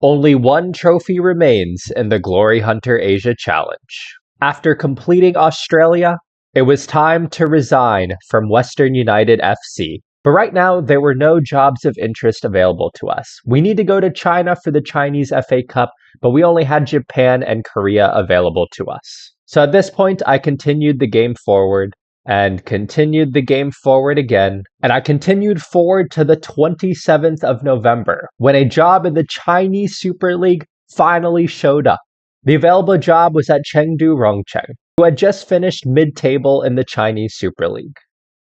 Only one trophy remains in the Glory Hunter Asia Challenge. After completing Australia, it was time to resign from Western United FC. But right now, there were no jobs of interest available to us. We need to go to China for the Chinese FA Cup, but we only had Japan and Korea available to us. So at this point, I continued the game forward and continued the game forward again. And I continued forward to the 27th of November when a job in the Chinese Super League finally showed up. The available job was at Chengdu Rongcheng, who had just finished mid-table in the Chinese Super League.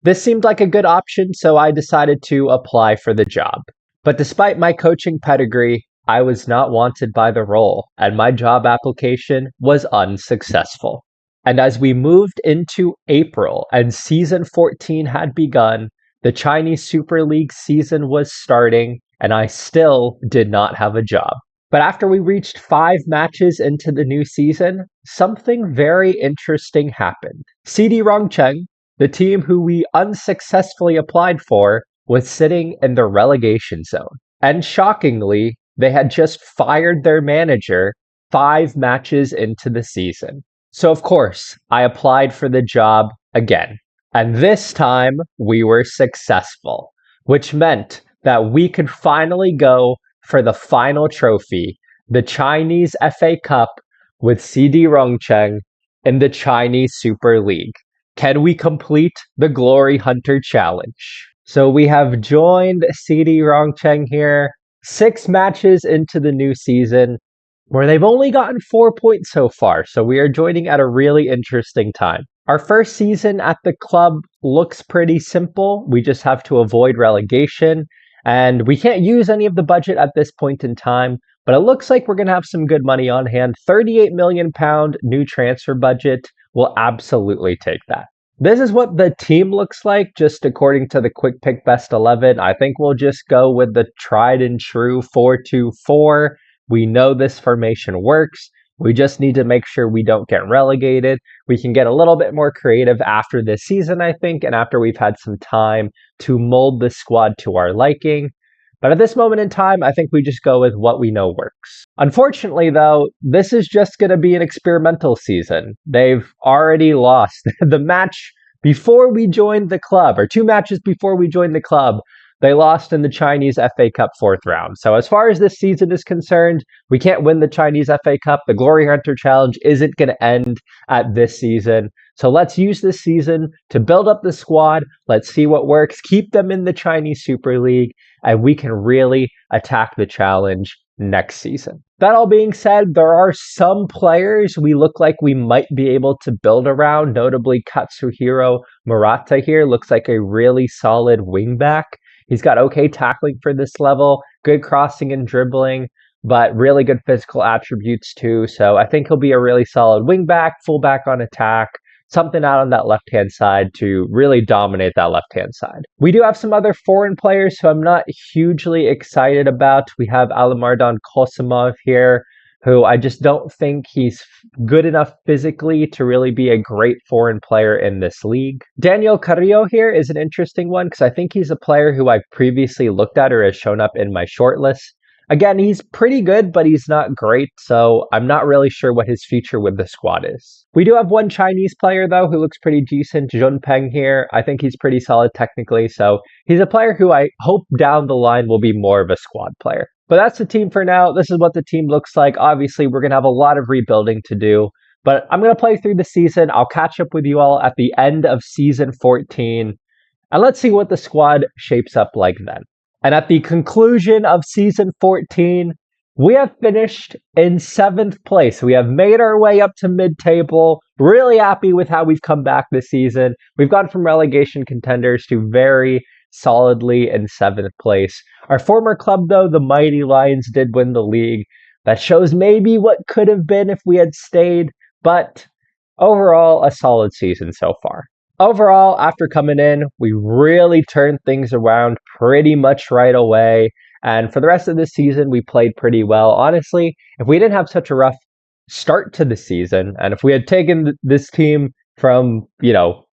This seemed like a good option, so I decided to apply for the job. But despite my coaching pedigree, I was not wanted by the role, and my job application was unsuccessful. And as we moved into April and season 14 had begun, the Chinese Super League season was starting, and I still did not have a job. But after we reached 5 matches into the new season, something very interesting happened. CD Rongcheng, the team who we unsuccessfully applied for, was sitting in the relegation zone. And shockingly, they had just fired their manager 5 matches into the season. So of course, I applied for the job again. And this time, we were successful, which meant that we could finally go for the final trophy, the Chinese FA Cup with CD Rongcheng in the Chinese Super League. Can we complete the Glory Hunter Challenge? So we have joined CD Rongcheng here, 6 matches into the new season, where they've only gotten 4 points so far, so we are joining at a really interesting time. Our first season at the club looks pretty simple. We just have to avoid relegation, and we can't use any of the budget at this point in time, but it looks like we're going to have some good money on hand. £38 million new transfer budget. We'll absolutely take that. This is what the team looks like, just according to the Quick Pick Best 11. I think we'll just go with the tried and true 4-2-4. We know this formation works. We just need to make sure we don't get relegated. We can get a little bit more creative after this season, I think, and after we've had some time to mold the squad to our liking. But at this moment in time, I think we just go with what we know works. Unfortunately, though, this is just going to be an experimental season. They've already lost the match before we joined the club, or 2 matches before we joined the club. They lost in the Chinese FA Cup 4th round. So as far as this season is concerned, we can't win the Chinese FA Cup. The Glory Hunter Challenge isn't going to end at this season. So let's use this season to build up the squad. Let's see what works. Keep them in the Chinese Super League, and we can really attack the challenge next season. That all being said, there are some players we look like we might be able to build around, notably Katsuhiro Murata here. Looks like a really solid wingback. He's got okay tackling for this level, good crossing and dribbling, but really good physical attributes too. So I think he'll be a really solid wingback, fullback on attack, something out on that left-hand side to really dominate that left-hand side. We do have some other foreign players who I'm not hugely excited about. We have Alimardan Kosimov here, who I just don't think he's good enough physically to really be a great foreign player in this league. Daniel Carrillo here is an interesting one because I think he's a player who I've previously looked at or has shown up in my shortlist. Again, he's pretty good, but he's not great, so I'm not really sure what his future with the squad is. We do have one Chinese player, though, who looks pretty decent, Jun Peng here. I think he's pretty solid technically, so he's a player who I hope down the line will be more of a squad player. But that's the team for now. This is what the team looks like. Obviously, we're going to have a lot of rebuilding to do, but I'm going to play through the season. I'll catch up with you all at the end of season 14, and let's see what the squad shapes up like then. And at the conclusion of season 14, we have finished in 7th place. We have made our way up to mid-table. Really happy with how we've come back this season. We've gone from relegation contenders to very solidly in 7th place. Our former club, though, the Mighty Lions, did win the league. That shows maybe what could have been if we had stayed, but overall, a solid season so far. Overall, after coming in, we really turned things around pretty much right away. And for the rest of the season, we played pretty well. Honestly, if we didn't have such a rough start to the season, and if we had taken this team from,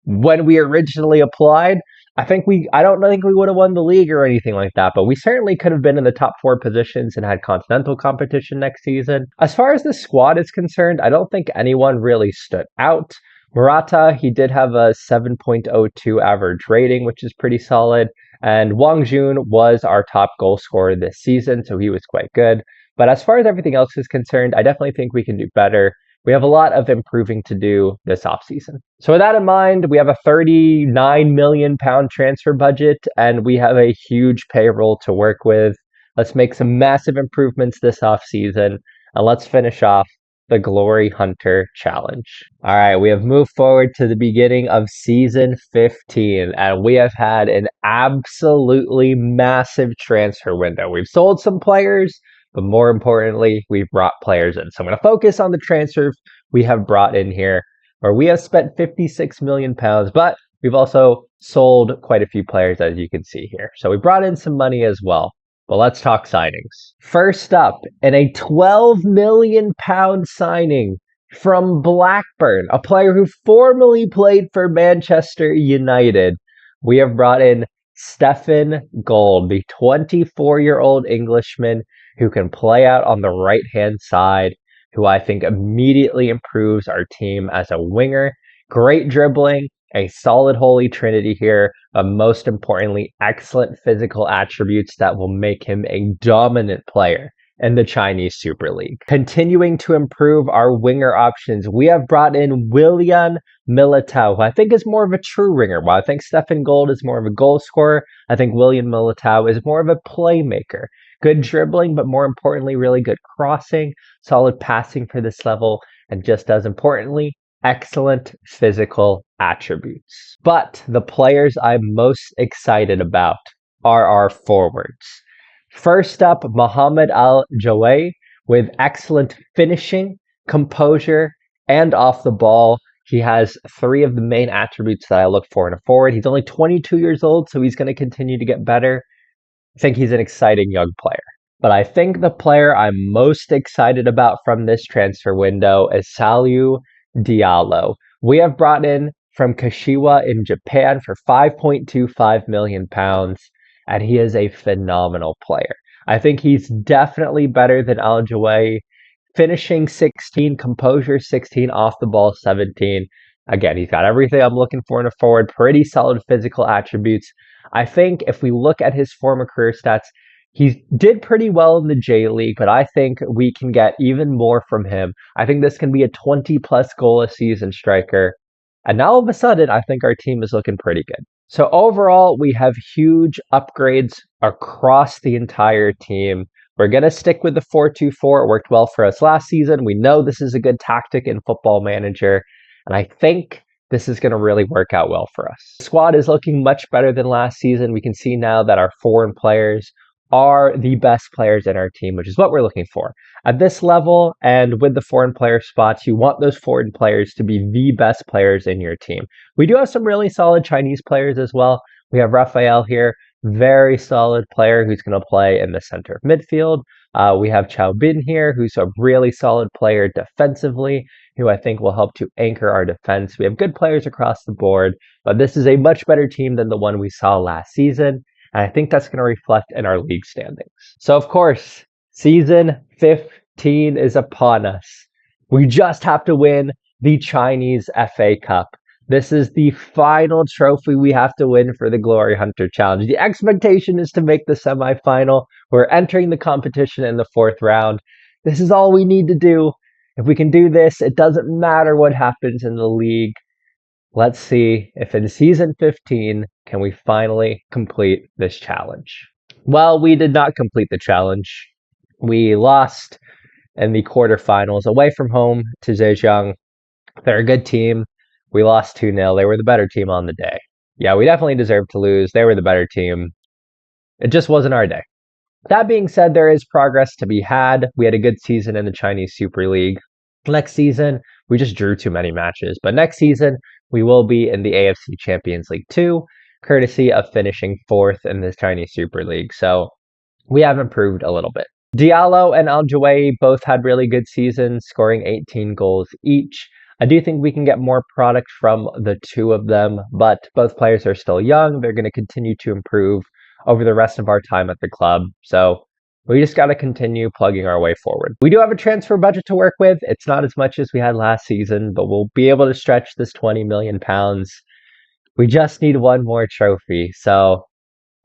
when we originally applied, I don't think we would have won the league or anything like that, but we certainly could have been in the top four positions and had continental competition next season. As far as the squad is concerned, I don't think anyone really stood out. Murata, he did have a 7.02 average rating, which is pretty solid. And Wang Jun was our top goal scorer this season, so he was quite good. But as far as everything else is concerned, I definitely think we can do better. We have a lot of improving to do this offseason. So with that in mind, we have a £39 million transfer budget, and we have a huge payroll to work with. Let's make some massive improvements this offseason, and let's finish off the Glory Hunter Challenge. All right, we have moved forward to the beginning of season 15, and we have had an absolutely massive transfer window. We've sold some players, but more importantly, we've brought players in. So I'm going to focus on the transfers we have brought in here, where we have spent £56 million, but we've also sold quite a few players, as you can see here. So we brought in some money as well. But let's talk signings. First up, in a £12 million signing from Blackburn, a player who formerly played for Manchester United, we have brought in Stefan Gold, the 24-year-old Englishman who can play out on the right-hand side, who I think immediately improves our team as a winger. Great dribbling, a solid holy trinity here, but most importantly, excellent physical attributes that will make him a dominant player in the Chinese Super League. Continuing to improve our winger options, we have brought in Willian Militao, who I think is more of a true winger. While I think Stefan Gold is more of a goal scorer, I think Willian Militao is more of a playmaker. Good dribbling, but more importantly, really good crossing, solid passing for this level, and just as importantly, excellent physical attributes. But the players I'm most excited about are our forwards. First up, Mohamed Al-Jaway with excellent finishing, composure, and off the ball. He has three of the main attributes that I look for in a forward. He's only 22 years old, so he's going to continue to get better. I think he's an exciting young player. But I think the player I'm most excited about from this transfer window is Salou Diallo. We have brought in from Kashiwa in Japan for £5.25 million, and he is a phenomenal player. I think he's definitely better than Al-Jaway. Finishing 16, composure 16, off the ball 17. Again, he's got everything I'm looking for in a forward, pretty solid physical attributes. I think if we look at his former career stats, he did pretty well in the J League, but I think we can get even more from him. I think this can be a 20-plus goal a season striker. And now all of a sudden, I think our team is looking pretty good. So overall, we have huge upgrades across the entire team. We're going to stick with the 4-2-4. It worked well for us last season. We know this is a good tactic in Football Manager. And I think this is going to really work out well for us. The squad is looking much better than last season. We can see now that our foreign players are the best players in our team, which is what we're looking for. At this level and with the foreign player spots, you want those foreign players to be the best players in your team. We do have some really solid Chinese players as well. We have Raphael here, very solid player who's going to play in the center of midfield. We have Chao Bin here, who's a really solid player defensively, who I think will help to anchor our defense. We have good players across the board, but this is a much better team than the one we saw last season. And I think that's going to reflect in our league standings. So, of course, season 15 is upon us. We just have to win the Chinese FA Cup. This is the final trophy we have to win for the Glory Hunter Challenge. The expectation is to make the semifinal. We're entering the competition in the fourth round. This is all we need to do. If we can do this, it doesn't matter what happens in the league. Let's see if in season 15, can we finally complete this challenge? Well, we did not complete the challenge. We lost in the quarterfinals away from home to Zhejiang. They're a good team. We lost 2-0. They were the better team on the day. Yeah, we definitely deserved to lose. They were the better team. It just wasn't our day. That being said, there is progress to be had. We had a good season in the Chinese Super League. Next season, we just drew too many matches. But next season, we will be in the AFC Champions League Two, courtesy of finishing fourth in the Chinese Super League. So we have improved a little bit. Diallo and Al-Jaway both had really good seasons, scoring 18 goals each. I do think we can get more product from the two of them, but both players are still young. They're going to continue to improve over the rest of our time at the club. So we just got to continue plugging our way forward. We do have a transfer budget to work with. It's not as much as we had last season, but we'll be able to stretch this £20 million. We just need one more trophy. So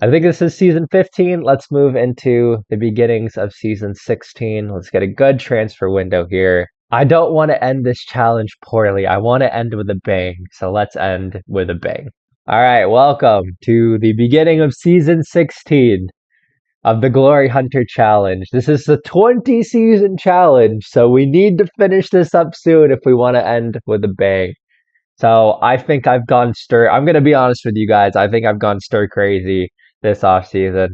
I think this is season 15. Let's move into the beginnings of season 16. Let's get a good transfer window here. I don't want to end this challenge poorly. I want to end with a bang. So let's end with a bang. All right, welcome to the beginning of season 16 of the Glory Hunter Challenge. This is the 20-season challenge, so we need to finish this up soon if we want to end with a bang. So I think I've gone I'm going to be honest with you guys. I think I've gone stir crazy this offseason.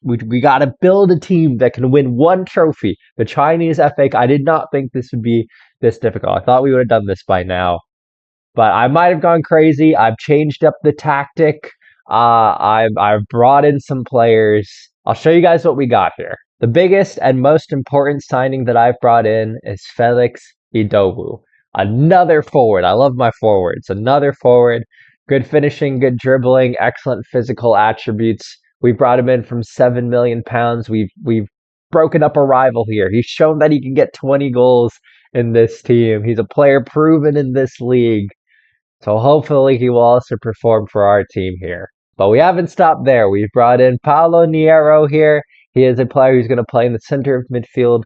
We got to build a team that can win one trophy. The Chinese FA. I did not think this would be this difficult. I thought we would have done this by now. But I might have gone crazy. I've changed up the tactic. I've brought in some players. I'll show you guys what we got here. The biggest and most important signing that I've brought in is Felix Idowu. Another forward. I love my forwards. Another forward. Good finishing, good dribbling, excellent physical attributes. We brought him in from £7 million. We've broken up a rival here. He's shown that he can get 20 goals in this team. He's a player proven in this league. So hopefully he will also perform for our team here. But we haven't stopped there. We've brought in Paulo Niero here. He is a player who's going to play in the center of midfield.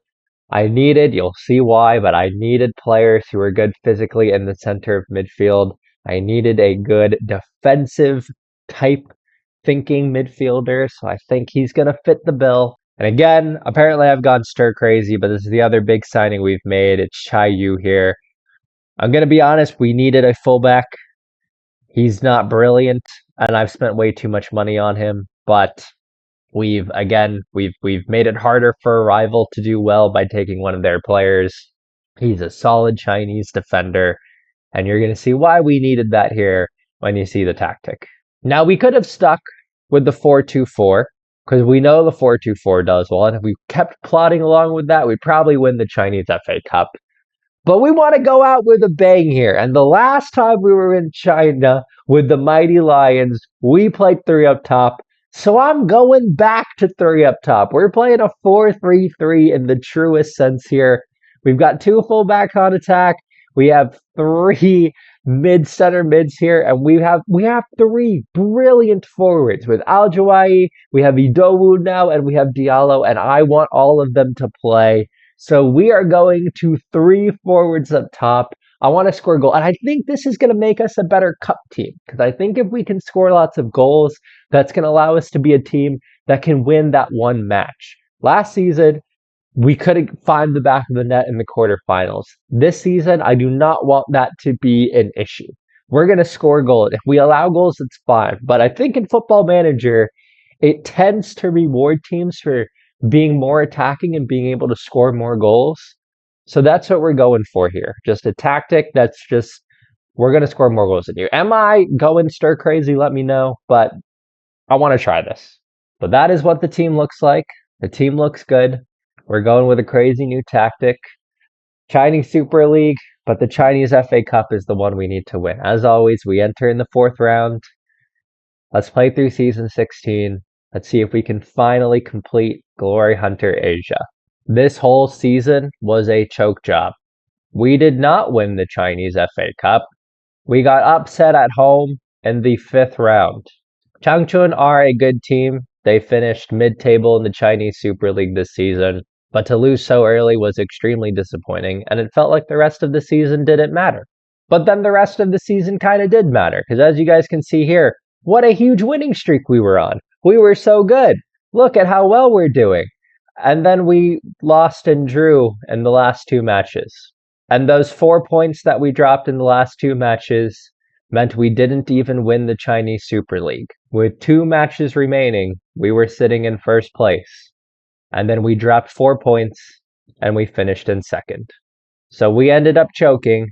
You'll see why, but I needed players who were good physically in the center of midfield. I needed a good defensive type thinking midfielder, so I think he's going to fit the bill. And again, apparently I've gone stir crazy, but this is the other big signing we've made. It's Chai Yu here. I'm going to be honest, we needed a fullback. He's not brilliant, and I've spent way too much money on him, but we've made it harder for a rival to do well by taking one of their players. He's a solid Chinese defender, and you're going to see why we needed that here when you see the tactic. Now, we could have stuck with the 4-2-4, because we know the 4-2-4 does well, and if we kept plodding along with that, we'd probably win the Chinese FA Cup. But we want to go out with a bang here. And the last time we were in China with the Mighty Lions, we played 3 up top. So I'm going back to 3 up top. We're playing a 4-3-3 in the truest sense here. We've got 2 fullbacks on attack. We have 3 center mids here, and we have 3 brilliant forwards with Al Jawai. We have Idowu now, and we have Diallo, and I want all of them to play. So we are going to 3 forwards up top. I want to score a goal. And I think this is going to make us a better cup team. Because I think if we can score lots of goals, that's going to allow us to be a team that can win that one match. Last season, we couldn't find the back of the net in the quarterfinals. This season, I do not want that to be an issue. We're going to score goals. If we allow goals, it's fine. But I think in Football Manager, it tends to reward teams for being more attacking and being able to score more goals. So that's what we're going for here. Just a tactic that's just, we're going to score more goals than you. Am I going stir crazy? Let me know. But I want to try this. But that is what the team looks like. The team looks good. We're going with a crazy new tactic. Chinese Super League, but the Chinese FA Cup is the one we need to win. As always, we enter in the 4th round. Let's play through season 16. Let's see if we can finally complete Glory Hunter Asia. This whole season was a choke job. We did not win the Chinese FA Cup. We got upset at home in the 5th round. Changchun are a good team. They finished mid-table in the Chinese Super League this season, but to lose so early was extremely disappointing, and it felt like the rest of the season didn't matter. But then the rest of the season kind of did matter, because as you guys can see here, what a huge winning streak we were on. We were so good. Look at how well we're doing. And then we lost and drew in the last 2 matches. And those 4 points that we dropped in the last 2 matches meant we didn't even win the Chinese Super League. With 2 matches remaining, we were sitting in 1st place. And then we dropped 4 points and we finished in 2nd. So we ended up choking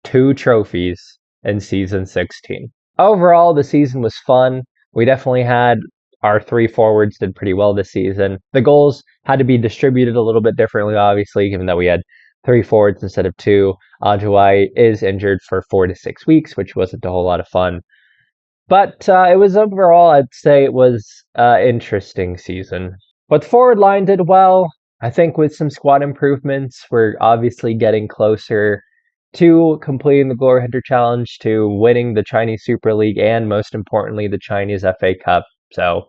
2 trophies in season 16. Overall, the season was fun. We definitely had our 3 forwards did pretty well this season. The goals had to be distributed a little bit differently, obviously, given that we had three forwards instead of two. Ajuai is injured for 4 to 6 weeks, which wasn't a whole lot of fun. But it was overall, I'd say it was an interesting season. But the forward line did well. I think with some squad improvements, we're obviously getting closer to completing the Glory Hunter Challenge, to winning the Chinese Super League, and most importantly, the Chinese FA Cup. So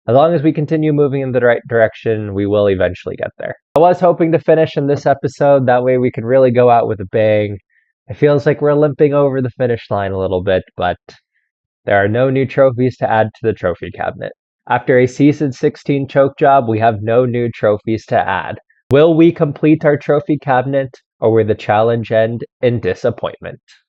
as long as we continue moving in the right direction, we will eventually get there. I was hoping to finish in this episode. That way we can really go out with a bang. It feels like we're limping over the finish line a little bit, but there are no new trophies to add to the trophy cabinet. After a season 16 choke job, we have no new trophies to add. Will we complete our trophy cabinet, or will the challenge end in disappointment?